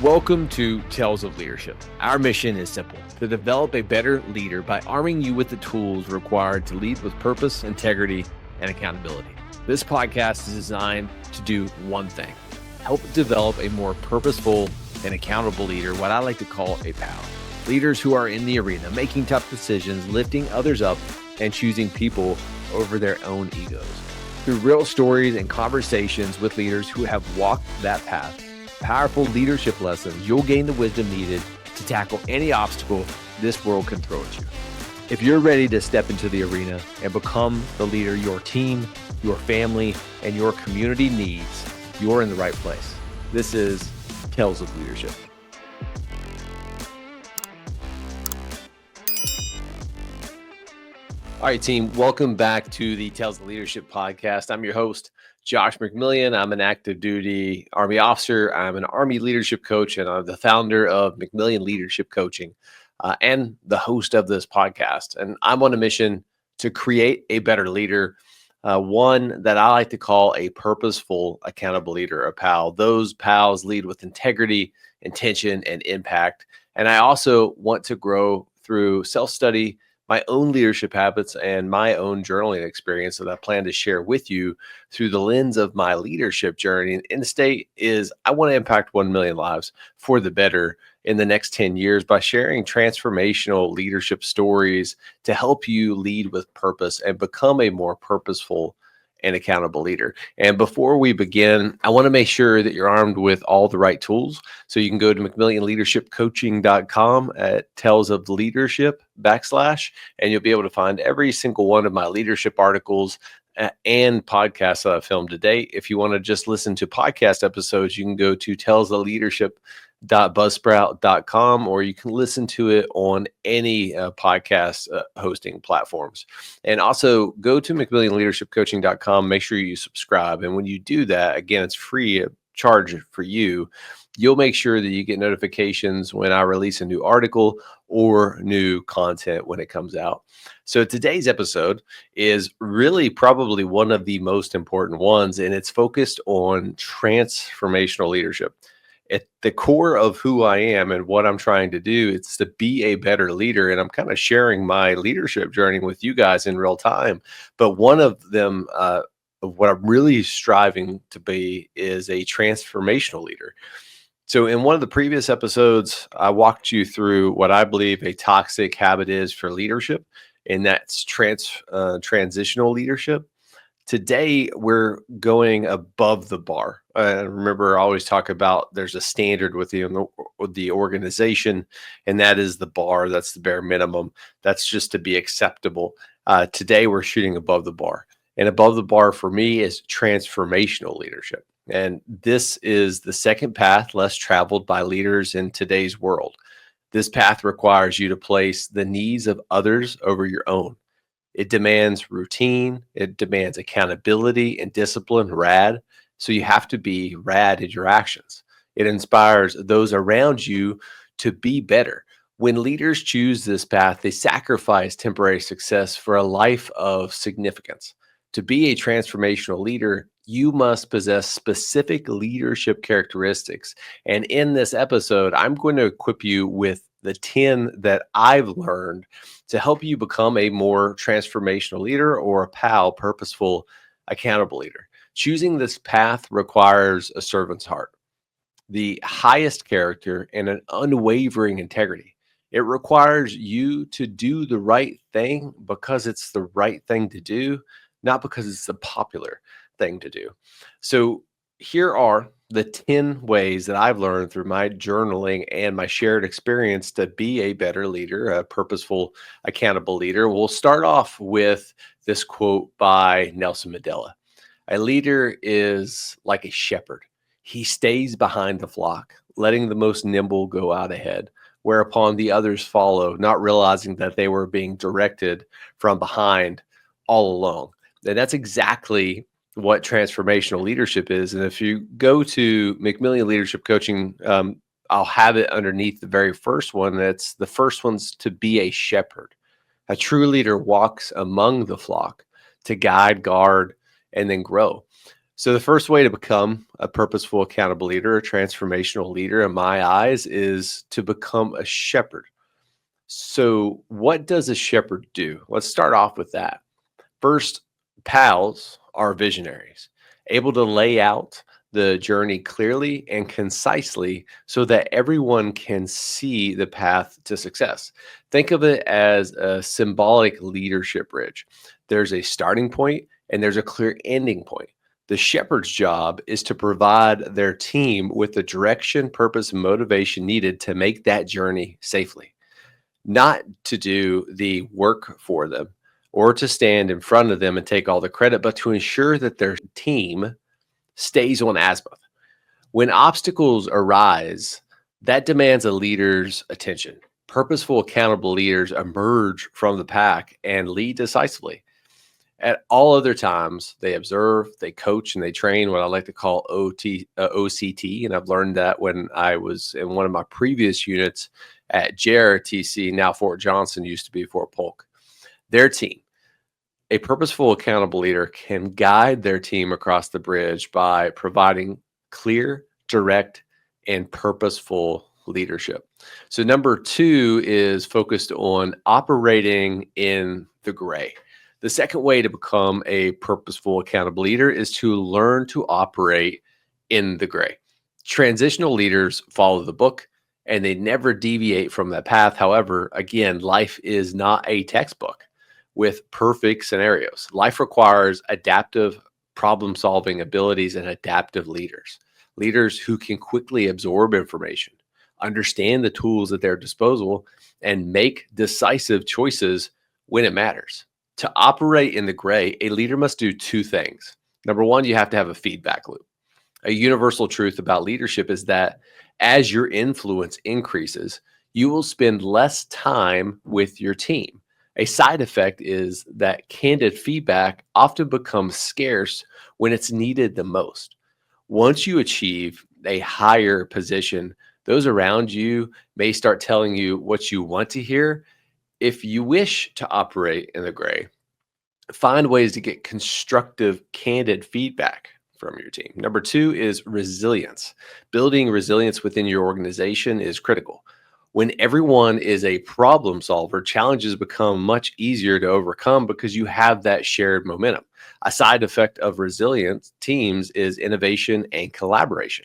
Welcome to Tales of Leadership. Our mission is simple: to develop a better leader by arming you with the tools required to lead with purpose, integrity, and accountability. This podcast is designed to do one thing: help develop a more purposeful and accountable leader, what I like to call a pal. Leaders who are in the arena, making tough decisions, lifting others up, and choosing people over their own egos. Through real stories and conversations with leaders who have walked that path, powerful leadership lessons, you'll gain the wisdom needed to tackle any obstacle this world can throw at you. If you're ready to step into the arena and become the leader your team, your family, and your community needs, you're in the right place. This is Tales of Leadership. All right, team, welcome back to the Tales of Leadership podcast. I'm your host, Josh McMillion. I'm an active duty Army officer. I'm an Army leadership coach, and I'm the founder of McMillion Leadership Coaching and the host of this podcast. And I'm on a mission to create a better leader, one that I like to call a purposeful, accountable leader, a PAL. Those PALs lead with integrity, intention, and impact. And I also want to grow through self-study, my own leadership habits, and my own journaling experience that I plan to share with you through the lens of my leadership journey. And the state is I want to impact 1 million lives for the better in the next 10 years by sharing transformational leadership stories to help you lead with purpose and become a more purposeful and accountable leader. And before we begin, I want to make sure that you're armed with all the right tools. So you can go to McMillionLeadershipCoaching.com at Tales of Leadership / and you'll be able to find every single one of my leadership articles and podcasts that I've filmed to date. If you want to just listen to podcast episodes, you can go to talesofleadership.buzzsprout.com, or you can listen to it on any podcast hosting platforms. And also go to McMillionLeadershipCoaching.com. Make sure you subscribe. And when you do that, again, it's free of charge for you. You'll make sure that you get notifications when I release a new article or new content when it comes out. So today's episode is really probably one of the most important ones, and it's focused on transformational leadership. At the core of who I am and what I'm trying to do, it's to be a better leader. And I'm kind of sharing my leadership journey with you guys in real time. But one of them, of what I'm really striving to be, is a transformational leader. So in one of the previous episodes, I walked you through what I believe a toxic habit is for leadership, and that's transitional leadership. Today, we're going above the bar. Remember, I always talk about there's a standard with the organization, and that is the bar. That's the bare minimum. That's just to be acceptable. Today, we're shooting above the bar. And above the bar for me is transformational leadership. And this is the second path less traveled by leaders in today's world. This path requires you to place the needs of others over your own. It demands routine, it demands accountability and discipline, rad. So you have to be rad in your actions. It inspires those around you to be better. When leaders choose this path, they sacrifice temporary success for a life of significance. To be a transformational leader, you must possess specific leadership characteristics. And in this episode, I'm going to equip you with the 10 that I've learned to help you become a more transformational leader, or a PAL, purposeful, accountable leader. Choosing this path requires a servant's heart, the highest character, and an unwavering integrity. It requires you to do the right thing because it's the right thing to do, not because it's the popular thing to do. So here are the 10 ways that I've learned through my journaling and my shared experience to be a better leader, a purposeful, accountable leader. We'll start off with this quote by Nelson Mandela. A leader is like a shepherd. He stays behind the flock, letting the most nimble go out ahead, whereupon the others follow, not realizing that they were being directed from behind all along. And that's exactly what transformational leadership is. And if you go to McMillion Leadership Coaching, I'll have it underneath the very first one. That's the first one's to be a shepherd. A true leader walks among the flock to guide, guard, and then grow. So, the first way to become a purposeful, accountable leader, a transformational leader, in my eyes, is to become a shepherd. So, what does a shepherd do? Let's start off with that. First, pals are visionaries, able to lay out the journey clearly and concisely so that everyone can see the path to success. Think of it as a symbolic leadership bridge. There's a starting point and there's a clear ending point. The shepherd's job is to provide their team with the direction, purpose, and motivation needed to make that journey safely, not to do the work for them or to stand in front of them and take all the credit, but to ensure that their team stays on azimuth. When obstacles arise, that demands a leader's attention. Purposeful, accountable leaders emerge from the pack and lead decisively. At all other times, they observe, they coach, and they train what I like to call OCT. And I've learned that when I was in one of my previous units at JRTC, now Fort Johnson, used to be Fort Polk. Their team, a purposeful, accountable leader can guide their team across the bridge by providing clear, direct, and purposeful leadership. So, number two is focused on operating in the gray. The second way to become a purposeful, accountable leader is to learn to operate in the gray. Transitional leaders follow the book and they never deviate from that path. However, again, life is not a textbook with perfect scenarios. Life requires adaptive problem solving abilities and adaptive leaders, leaders who can quickly absorb information, understand the tools at their disposal, and make decisive choices when it matters. To operate in the gray, a leader must do two things. Number one, you have to have a feedback loop. A universal truth about leadership is that as your influence increases, you will spend less time with your team. A side effect is that candid feedback often becomes scarce when it's needed the most. Once you achieve a higher position, those around you may start telling you what you want to hear. If you wish to operate in the gray, find ways to get constructive, candid feedback from your team. Number two is resilience. Building resilience within your organization is critical. When everyone is a problem solver, challenges become much easier to overcome because you have that shared momentum. A side effect of resilient teams is innovation and collaboration.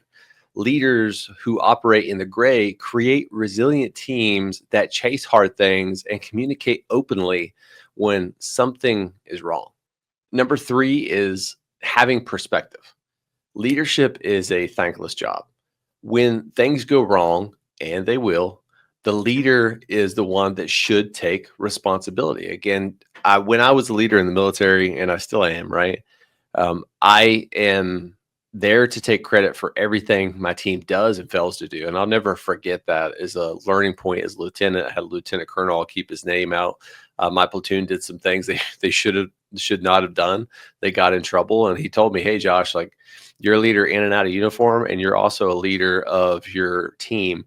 Leaders who operate in the gray create resilient teams that chase hard things and communicate openly when something is wrong. Number three is having perspective. Leadership is a thankless job. When things go wrong, and they will, the leader is the one that should take responsibility. Again, when I was a leader in the military, and I still am, right? I am there to take credit for everything my team does and fails to do. And I'll never forget that as a learning point as a lieutenant. I had a lieutenant colonel, I'll keep his name out. My platoon did some things they should not have done. They got in trouble. And he told me, hey, Josh, like, you're a leader in and out of uniform, and you're also a leader of your team,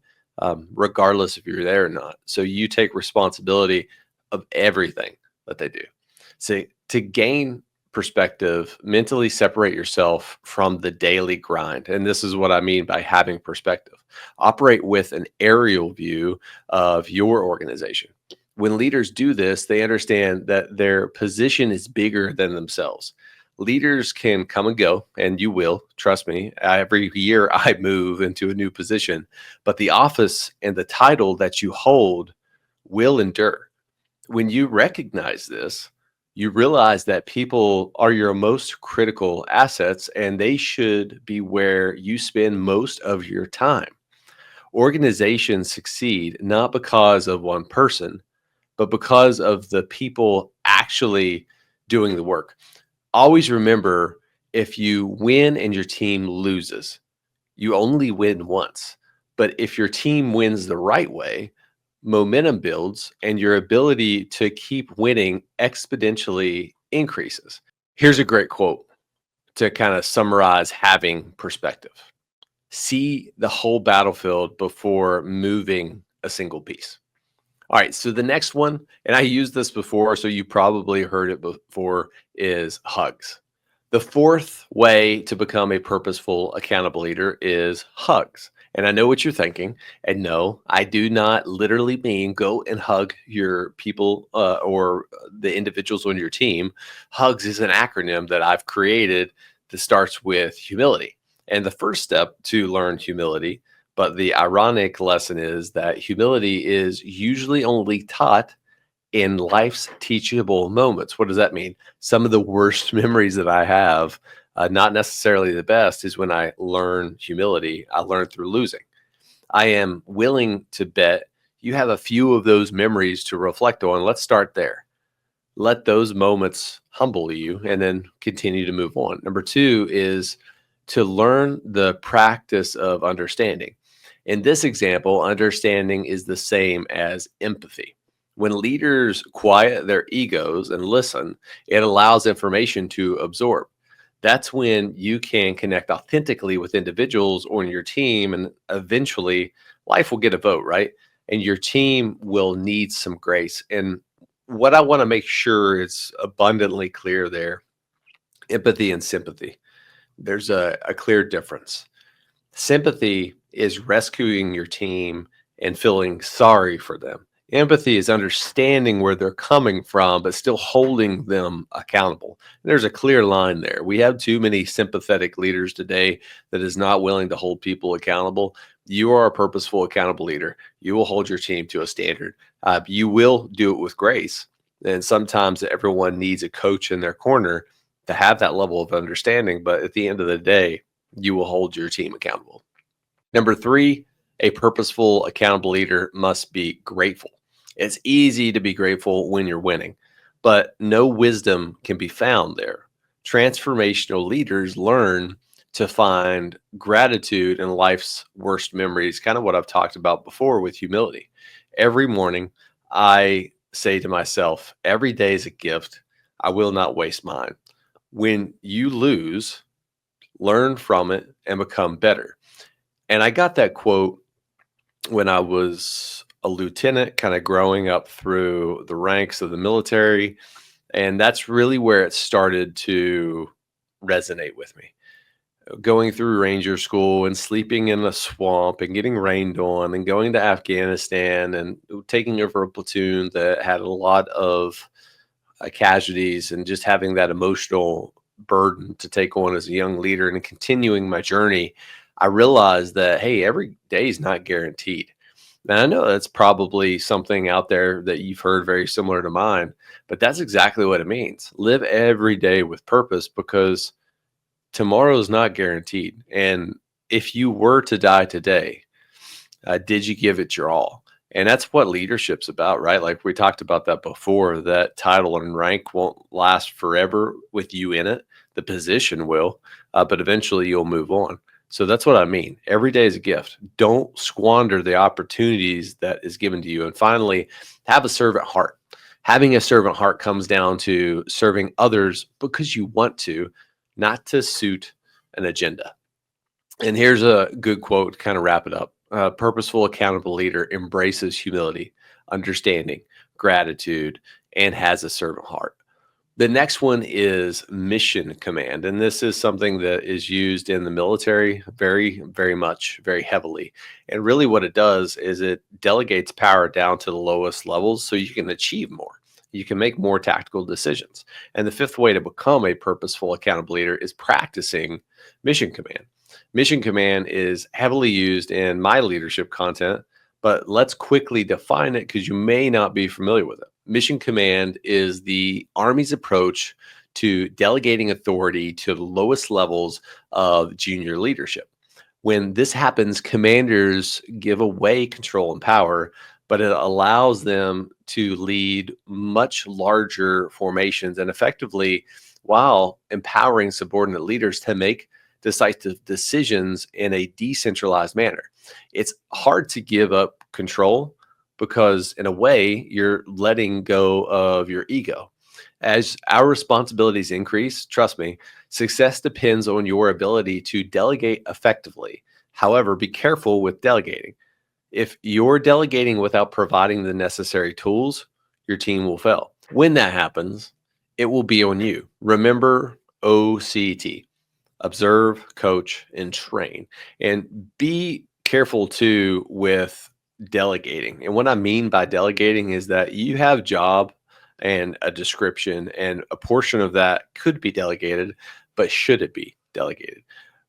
regardless if you're there or not. So you take responsibility of everything that they do. So to gain perspective, mentally separate yourself from the daily grind. And this is what I mean by having perspective. Operate with an aerial view of your organization. When leaders do this, they understand that their position is bigger than themselves. Leaders can come and go, and you will, trust me. Every year I move into a new position, but the office and the title that you hold will endure. When you recognize this, you realize that people are your most critical assets and they should be where you spend most of your time. Organizations succeed not because of one person, but because of the people actually doing the work. Always remember, if you win and your team loses, you only win once. But if your team wins the right way, momentum builds and your ability to keep winning exponentially increases. Here's a great quote to kind of summarize having perspective. See the whole battlefield before moving a single piece. All right, so the next one, and I used this before, so you probably heard it before, is hugs. The fourth way to become a purposeful, accountable leader is hugs. And I know what you're thinking. And no, I do not literally mean go and hug your people or the individuals on your team. Hugs is an acronym that I've created that starts with humility. And the first step to learn humility, but the ironic lesson is that humility is usually only taught in life's teachable moments. What does that mean? Some of the worst memories that I have, not necessarily the best, is when I learn humility. I learn through losing. I am willing to bet you have a few of those memories to reflect on. Let's start there. Let those moments humble you and then continue to move on. Number two is to learn the practice of understanding. In this example, understanding is the same as empathy. When leaders quiet their egos and listen, it allows information to absorb. That's when you can connect authentically with individuals on your team, and eventually life will get a vote, right? And your team will need some grace. And what I want to make sure is abundantly clear there, empathy and sympathy. There's a clear difference. Sympathy is rescuing your team and feeling sorry for them. Empathy is understanding where they're coming from, but still holding them accountable. There's a clear line there. We have too many sympathetic leaders today that is not willing to hold people accountable. You are a purposeful, accountable leader. You will hold your team to a standard. You will do it with grace. And sometimes everyone needs a coach in their corner to have that level of understanding. But at the end of the day, you will hold your team accountable. Number three, a purposeful, accountable leader must be grateful. It's easy to be grateful when you're winning, but no wisdom can be found there. Transformational leaders learn to find gratitude in life's worst memories, kind of what I've talked about before with humility. Every morning, I say to myself, every day is a gift. I will not waste mine. When you lose, learn from it and become better. And I got that quote when I was a lieutenant, kind of growing up through the ranks of the military. And that's really where it started to resonate with me. Going through Ranger School and sleeping in a swamp and getting rained on and going to Afghanistan and taking over a platoon that had a lot of casualties and just having that emotional burden to take on as a young leader and continuing my journey, I realized that, hey, every day is not guaranteed. And I know that's probably something out there that you've heard very similar to mine, but that's exactly what it means. Live every day with purpose because tomorrow is not guaranteed. And if you were to die today, did you give it your all? And that's what leadership's about, right? Like we talked about that before, that title and rank won't last forever with you in it. The position will, but eventually you'll move on. So that's what I mean. Every day is a gift. Don't squander the opportunities that is given to you. And finally, have a servant heart. Having a servant heart comes down to serving others because you want to, not to suit an agenda. And here's a good quote to kind of wrap it up. A purposeful, accountable leader embraces humility, understanding, gratitude, and has a servant heart. The next one is mission command. And this is something that is used in the military very, very much, very heavily. And really what it does is it delegates power down to the lowest levels so you can achieve more. You can make more tactical decisions. And the fifth way to become a purposeful, accountable leader is practicing mission command. Mission command is heavily used in my leadership content, but let's quickly define it because you may not be familiar with it. Mission command is the Army's approach to delegating authority to the lowest levels of junior leadership. When this happens, commanders give away control and power, but it allows them to lead much larger formations and effectively, while empowering subordinate leaders to make decisive decisions in a decentralized manner. It's hard to give up control because, in a way, you're letting go of your ego. As our responsibilities increase, trust me, success depends on your ability to delegate effectively. However, be careful with delegating. If you're delegating without providing the necessary tools, your team will fail. When that happens, it will be on you. Remember, OCT: observe, coach, and train. And be careful too with delegating. And what I mean by delegating is that you have job and a description, and a portion of that could be delegated, but should it be delegated?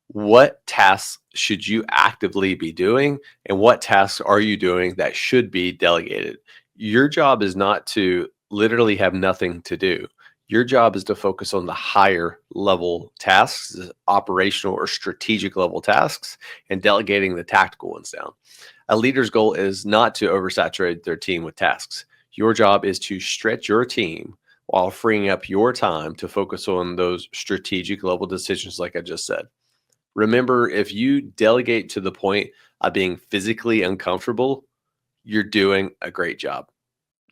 What tasks should you actively be doing, and what tasks are you doing that should be delegated? Your job is not to literally have nothing to do. Your job is to focus on the higher level tasks, the operational or strategic level tasks, and delegating the tactical ones down. A leader's goal is not to oversaturate their team with tasks. Your job is to stretch your team while freeing up your time to focus on those strategic level decisions, like I just said. Remember, if you delegate to the point of being physically uncomfortable, you're doing a great job.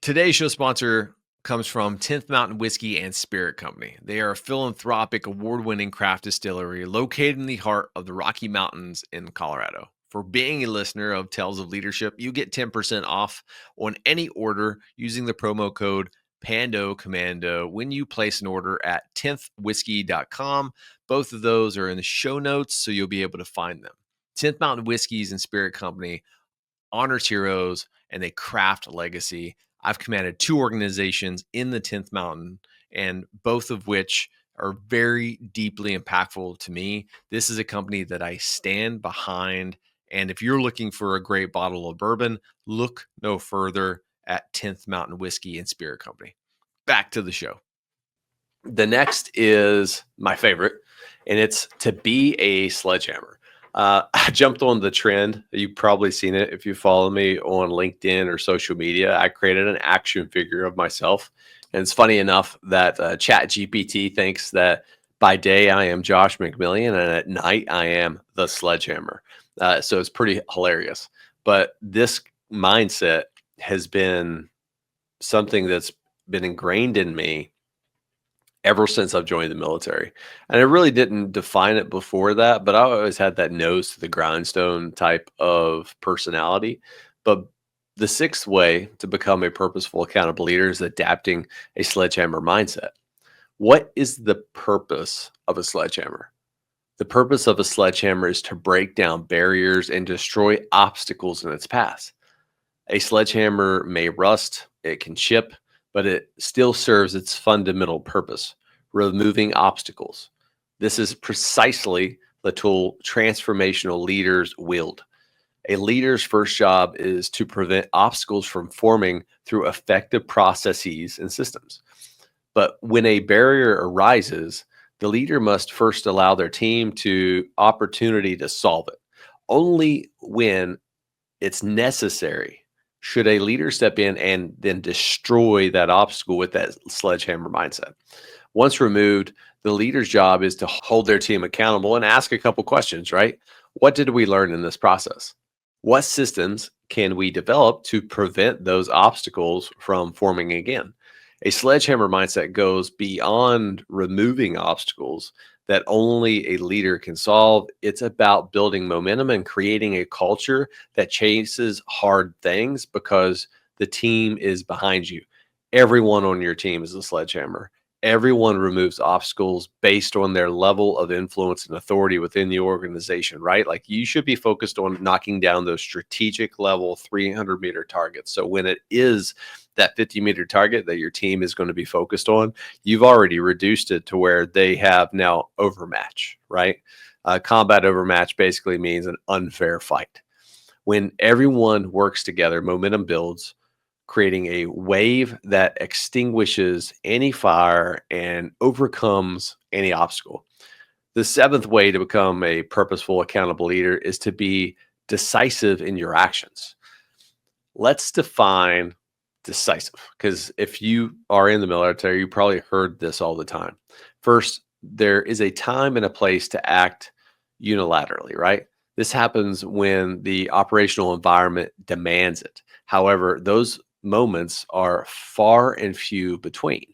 Today's show sponsor comes from 10th Mountain Whiskey and Spirit Company. They are a philanthropic, award-winning craft distillery located in the heart of the Rocky Mountains in Colorado. For being a listener of Tales of Leadership, you get 10% off on any order using the promo code Pando Commando when you place an order at 10thwhiskey.com. Both of those are in the show notes, so you'll be able to find them. 10th Mountain Whiskeys and Spirit Company honors heroes and they craft legacy. I've commanded 2 organizations in the 10th Mountain, and both of which are very deeply impactful to me. This is a company that I stand behind. And if you're looking for a great bottle of bourbon, look no further at 10th Mountain Whiskey and Spirit Company. Back to the show. The next is my favorite, and it's to be a sledgehammer. I jumped on the trend. You've probably seen it if you follow me on LinkedIn or social media. I created an action figure of myself. And it's funny enough that ChatGPT thinks that by day I am Josh McMillion and at night I am the sledgehammer. So it's pretty hilarious. But this mindset has been something that's been ingrained in me ever since I've joined the military. And I really didn't define it before that, but I always had that nose to the grindstone type of personality. But the 6th way to become a purposeful, accountable leader is adapting a sledgehammer mindset. What is the purpose of a sledgehammer? The purpose of a sledgehammer is to break down barriers and destroy obstacles in its path. A sledgehammer may rust, it can chip, but it still serves its fundamental purpose: removing obstacles. This is precisely the tool transformational leaders wield. A leader's first job is to prevent obstacles from forming through effective processes and systems. But when a barrier arises, the leader must first allow their team to opportunity to solve it. Only when it's necessary should a leader step in and then destroy that obstacle with that sledgehammer mindset. Once removed, the leader's job is to hold their team accountable and ask a couple questions, right? What did we learn in this process? What systems can we develop to prevent those obstacles from forming again? A sledgehammer mindset goes beyond removing obstacles that only a leader can solve. It's about building momentum and creating a culture that chases hard things because the team is behind you. Everyone on your team is a sledgehammer. Everyone removes obstacles based on their level of influence and authority within the organization, right? Like you should be focused on knocking down those strategic level 300-meter targets. So when it is that 50-meter target that your team is going to be focused on, you've already reduced it to where they have now overmatch, right? Combat overmatch basically means an unfair fight. When everyone works together, momentum builds, creating a wave that extinguishes any fire and overcomes any obstacle. The 7th way to become a purposeful, accountable leader is to be decisive in your actions. Let's define decisive, because if you are in the military, you probably heard this all the time. First, there is a time and a place to act unilaterally, right? This happens when the operational environment demands it. However, those moments are far and few between.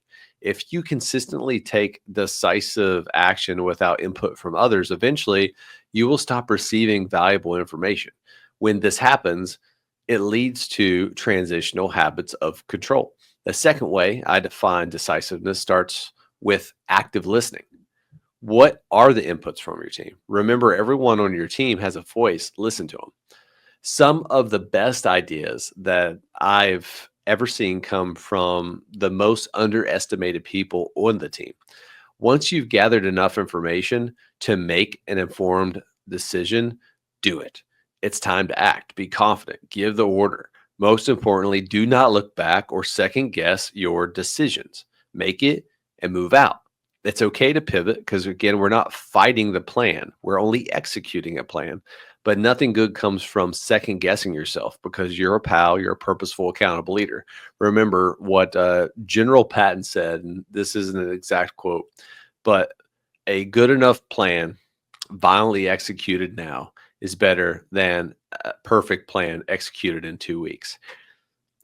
If you consistently take decisive action without input from others, eventually you will stop receiving valuable information. When this happens, it leads to transitional habits of control. The 2nd way I define decisiveness starts with active listening. What are the inputs from your team? Remember, everyone on your team has a voice. Listen to them. Some of the best ideas that I've ever seen come from the most underestimated people on the team. Once you've gathered enough information to make an informed decision, do it. It's time to act. Be confident. Give the order. Most importantly, do not look back or second guess your decisions. Make it and move out. It's okay to pivot because, again, we're not fighting the plan. We're only executing a plan. But nothing good comes from second guessing yourself because you're a pal, you're a purposeful, accountable leader. Remember what General Patton said, and this isn't an exact quote, but a good enough plan, violently executed now, is better than a perfect plan executed in 2 weeks.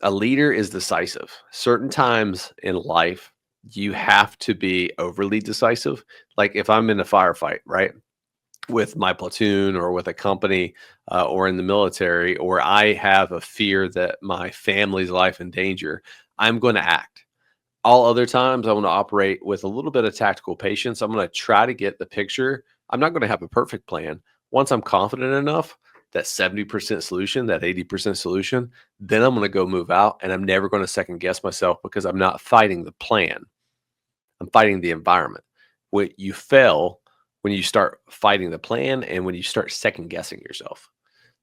A leader is decisive. Certain times in life, you have to be overly decisive. Like if I'm in a firefight, right? With my platoon or with a company or in the military, or I have a fear that my family's life in danger, I'm going to act. All other times, I want to operate with a little bit of tactical patience. I'm going to try to get the picture. I'm not going to have a perfect plan. Once I'm confident enough, that 70% solution, that 80% solution, then I'm going to go move out and I'm never going to second guess myself because I'm not fighting the plan. I'm fighting the environment. When you fail, when you start fighting the plan and when you start second guessing yourself.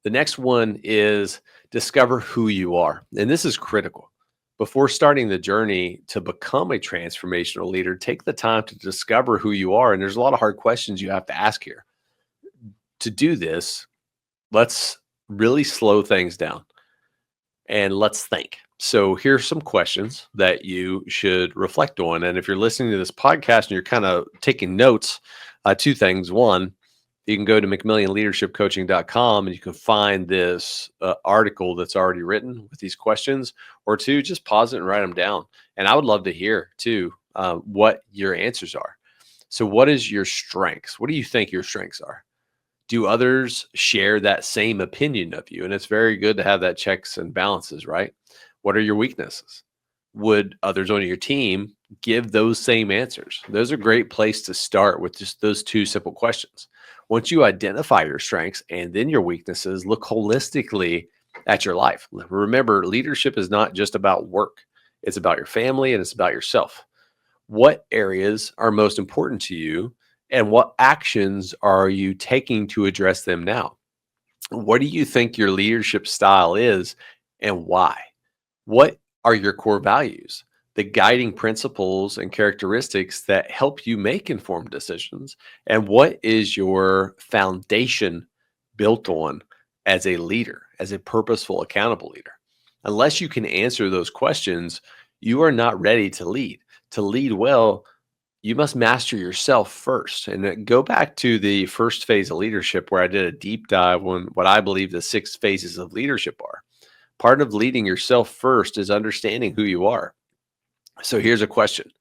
The next one is discover who you are. And this is critical. Before starting the journey to become a transformational leader, take the time to discover who you are. And there's a lot of hard questions you have to ask here. To do this, let's really slow things down and let's think. So here's some questions that you should reflect on. And if you're listening to this podcast and you're kind of taking notes, two things. One, you can go to McMillionLeadershipCoaching.com and you can find this article that's already written with these questions. Or two, just pause it and write them down. And I would love to hear too what your answers are. So what is your strengths? What do you think your strengths are? Do others share that same opinion of you? And it's very good to have that checks and balances, right? What are your weaknesses? Would others on your team give those same answers? Those are a great place to start with just those two simple questions. Once you identify your strengths and then your weaknesses, look holistically at your life. Remember, leadership is not just about work. It's about your family and it's about yourself. What areas are most important to you and what actions are you taking to address them now? What do you think your leadership style is and why? What are your core values, the guiding principles and characteristics that help you make informed decisions? And what is your foundation built on as a leader, as a purposeful, accountable leader? Unless you can answer those questions, you are not ready to lead. To lead well, you must master yourself first. And go back to the first phase of leadership where I did a deep dive on what I believe the 6 phases of leadership are. Part of leading yourself first is understanding who you are. So here's a question.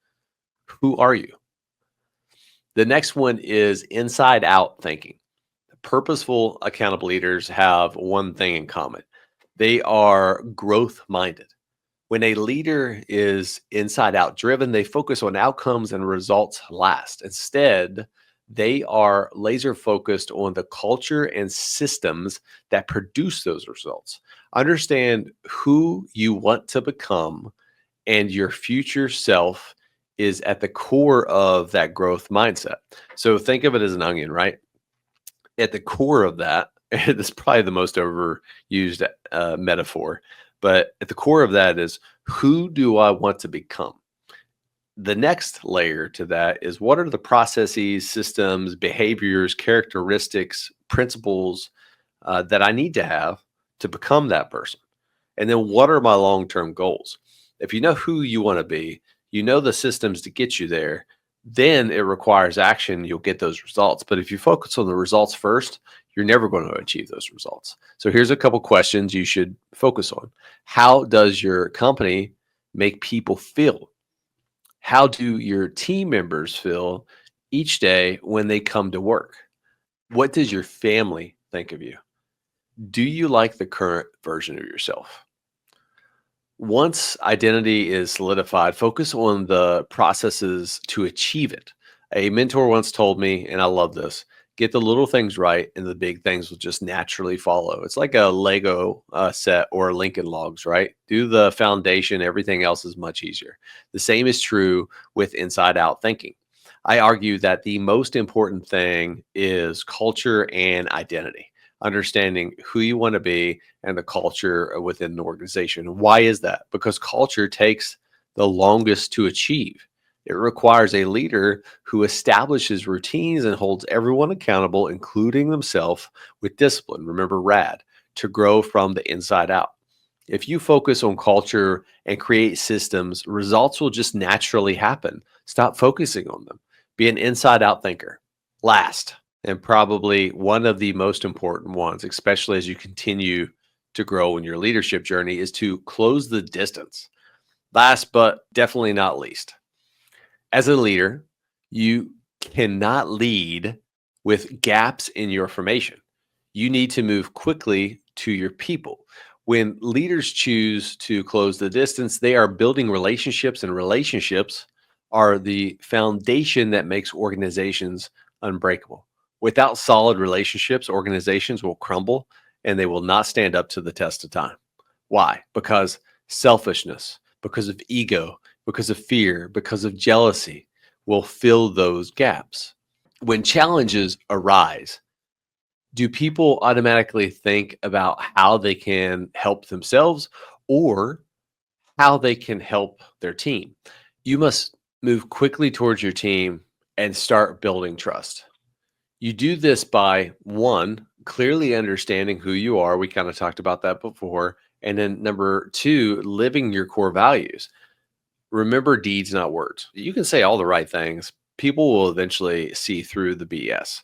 Who are you? The next one is inside out thinking. Purposeful, accountable leaders have one thing in common. They are growth minded. When a leader is inside out driven, they focus on outcomes and results last. Instead, they are laser focused on the culture and systems that produce those results. Understand who you want to become, and your future self is at the core of that growth mindset. So think of it as an onion, right? At the core of that, this is probably the most overused metaphor, but at the core of that is, who do I want to become? The next layer to that is, what are the processes, systems, behaviors, characteristics, principles that I need to have to become that person? And then what are my long-term goals? If you know who you want to be, you know the systems to get you there, then it requires action. You'll get those results. But if you focus on the results first, you're never going to achieve those results. So here's a couple questions you should focus on. How does your company make people feel? How do your team members feel each day when they come to work? What does your family think of you? Do you like the current version of yourself? Once identity is solidified, focus on the processes to achieve it. A mentor once told me, and I love this, get the little things right and the big things will just naturally follow. It's like a Lego set or Lincoln Logs, right? Do the foundation, everything else is much easier. The same is true with inside out thinking. I argue that the most important thing is culture and identity, understanding who you want to be and the culture within an organization. Why is that? Because culture takes the longest to achieve. It requires a leader who establishes routines and holds everyone accountable, including themselves, with discipline. Remember, RAD, to grow from the inside out. If you focus on culture and create systems, results will just naturally happen. Stop focusing on them. Be an inside out thinker. Last, and probably one of the most important ones, especially as you continue to grow in your leadership journey, is to close the distance. Last, but definitely not least, as a leader, you cannot lead with gaps in your formation. You need to move quickly to your people. When leaders choose to close the distance, they are building relationships, and relationships are the foundation that makes organizations unbreakable. Without solid relationships, organizations will crumble and they will not stand up to the test of time. Why? Because selfishness, because of ego, because of fear, because of jealousy will fill those gaps. When challenges arise, do people automatically think about how they can help themselves or how they can help their team? You must move quickly towards your team and start building trust. You do this by one, clearly understanding who you are. We kind of talked about that before. And then number two, living your core values. Remember deeds, not words. You can say all the right things. People will eventually see through the BS.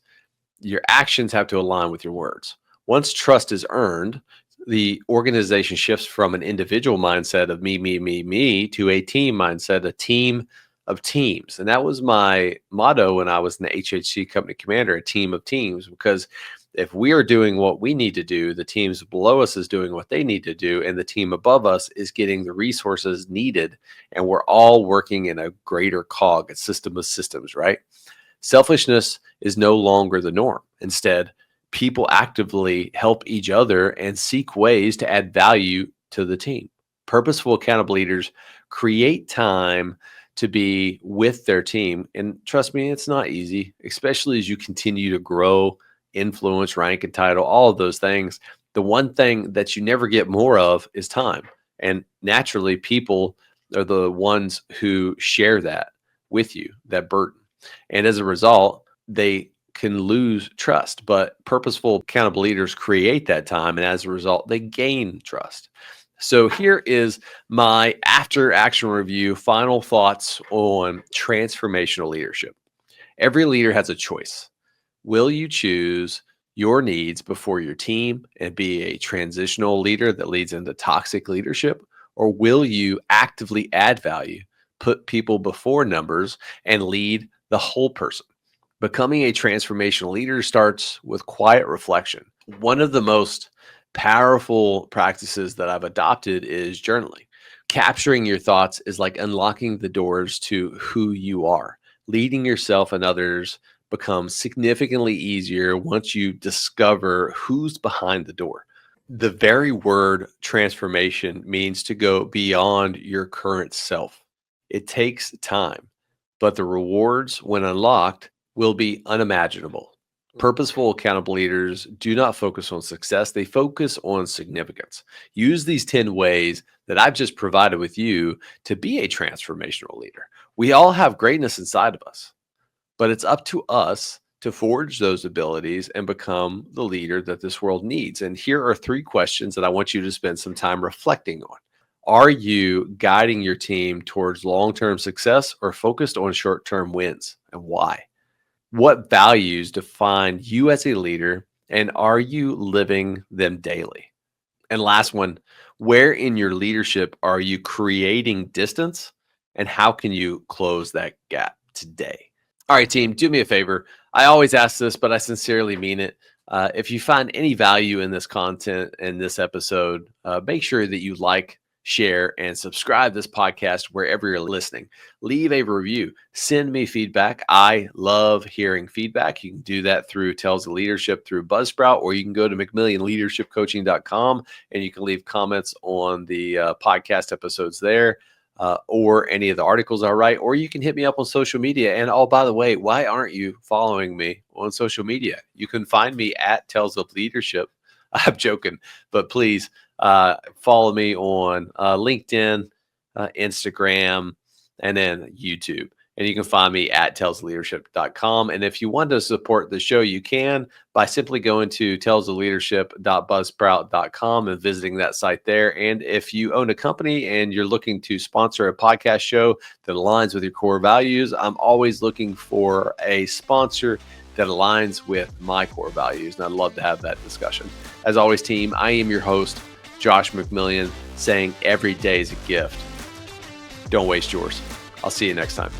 Your actions have to align with your words. Once trust is earned, the organization shifts from an individual mindset of me to a team mindset, a team of teams. And that was my motto when I was in the HHC company commander, a team of teams, because if we are doing what we need to do, the teams below us is doing what they need to do, and the team above us is getting the resources needed. And we're all working in a greater cog, a system of systems, right? Selfishness is no longer the norm. Instead, people actively help each other and seek ways to add value to the team. Purposeful, accountable leaders create time to be with their team. And trust me, it's not easy, especially as you continue to grow, influence, rank, and title, all of those things. The one thing that you never get more of is time. And naturally, people are the ones who share that with you, that burden. And as a result, they can lose trust. But purposeful, accountable leaders create that time. And as a result, they gain trust. So here is my after action review, final thoughts on transformational leadership. Every leader has a choice. Will you choose your needs before your team and be a transitional leader that leads into toxic leadership? Or will you actively add value, put people before numbers, and lead the whole person? Becoming a transformational leader starts with quiet reflection. One of the most powerful practices that I've adopted is journaling. Capturing your thoughts is like unlocking the doors to who you are. Leading yourself and others becomes significantly easier once you discover who's behind the door. The very word transformation means to go beyond your current self. It takes time, but the rewards, when unlocked, will be unimaginable. Purposeful, accountable leaders do not focus on success, they focus on significance. Use these 10 ways that I've just provided with you to be a transformational leader. We all have greatness inside of us, but it's up to us to forge those abilities and become the leader that this world needs. And here are 3 questions that I want you to spend some time reflecting on. Are you guiding your team towards long-term success or focused on short-term wins, and why? What values define you as a leader, and are you living them daily? And last one, where in your leadership are you creating distance, and how can you close that gap today? All right, team, do me a favor. I always ask this, but I sincerely mean it. If you find any value in this content in this episode, make sure that you like, share, and subscribe this podcast wherever you're listening. Leave a review. Send me feedback. I love hearing feedback. You can do that through Tales of Leadership through Buzzsprout, or you can go to McMillionLeadershipCoaching.com and you can leave comments on the podcast episodes there. Or any of the articles I write, or you can hit me up on social media. And oh, by the way, why aren't you following me on social media? You can find me at Tales of Leadership. I'm joking, but please follow me on LinkedIn, Instagram, and then YouTube. And you can find me at talesofleadership.com. And if you want to support the show, you can by simply going to talesofleadership.buzzsprout.com and visiting that site there. And if you own a company and you're looking to sponsor a podcast show that aligns with your core values, I'm always looking for a sponsor that aligns with my core values. And I'd love to have that discussion. As always, team, I am your host, Josh McMillion, saying every day is a gift. Don't waste yours. I'll see you next time.